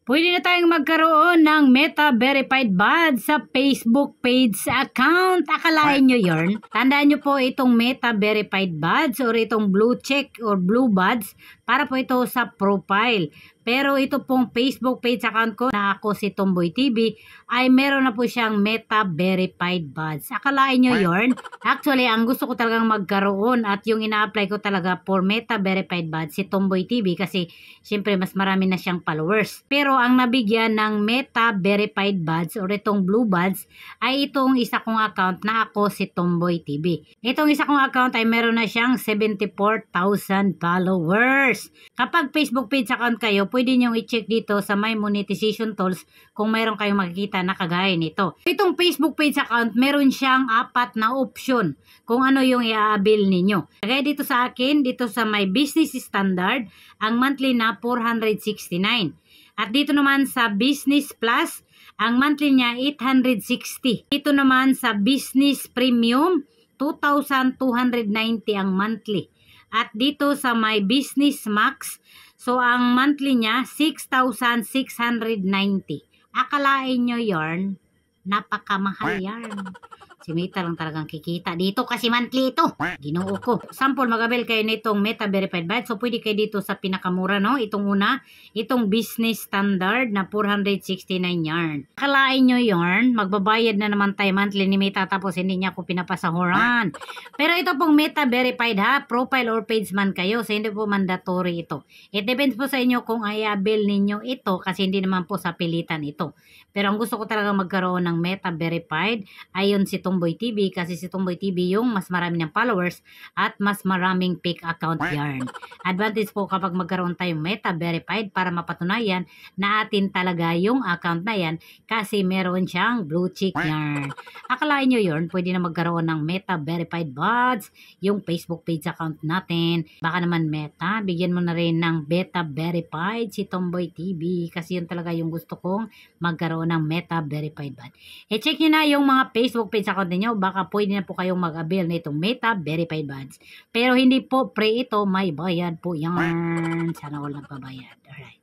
Pwede na tayong magkaroon ng Meta Verified Badge sa Facebook page account. Akalain nyo yun? Tandaan nyo po itong Meta Verified Badge or itong blue check or blue badge para po ito sa profile. Pero ito pong Facebook page account ko na ako si Tomboy TV ay meron na po siyang Meta Verified Badge. Akalain nyo yun? Actually, ang gusto ko talagang magkaroon at yung ina-apply ko talaga for Meta Verified Badge si Tomboy TV kasi syempre mas marami na siyang followers. Pero ang nabigyan ng Meta Verified Badge or itong blue badge ay itong isa kong account na ako si Tomboy TV. Itong isa kong account ay meron na siyang 74,000 followers. Kapag Facebook page account kayo, pwede nyo i-check dito sa My Monetization Tools kung mayroon kayong makikita na kagaya nito. Itong Facebook page account, meron siyang 4 na option kung ano yung i-avail ninyo. Kagaya dito sa akin, dito sa My Business Standard, ang monthly na 469. At dito naman sa Business Plus, ang monthly niya 860. Dito naman sa Business Premium, 2,290 ang monthly. At dito sa My Business Max, so ang monthly niya 6,690. Akalain nyo yarn, napakamahal yarn. Si Meta lang talagang kikita dito kasi monthly ito. Ginoo ko. Sample, mag-avail kayo nitong Meta Verified Badge. So, pwede kayo dito sa pinakamura, no? Itong una, itong Business Standard na 469 yarn. Akalain nyo yarn, magbabayad na naman tayo monthly ni Meta tapos hindi niya ako pinapasahuran. Pero ito pong Meta Verified ha, profile or page man kayo. So, hindi po mandatory ito. It depends po sa inyo kung i-avail ninyo ito kasi hindi naman po sa pilitan ito. Pero ang gusto ko talaga magkaroon ng Meta Verified ayon si Tomboy TV kasi si Tomboy TV yung mas marami ng followers at mas maraming fake account yarn. Advantage po kapag magkaroon tayong Meta Verified para mapatunayan na atin talaga yung account na yan kasi meron siyang blue check yarn. Akalain nyo yun, pwede na magkaroon ng Meta Verified Badge yung Facebook page account natin. Baka naman Meta, bigyan mo na rin ng Beta Verified si Tomboy TV kasi yun talaga yung gusto kong magkaroon ng Meta Verified Badge. I-check nyo na yung mga Facebook page account ninyo, baka pwede na po kayong mag-avail na itong Meta Verified Badge. Pero hindi po free ito, may bayad po yan. Sana all nagbabayad. Alright.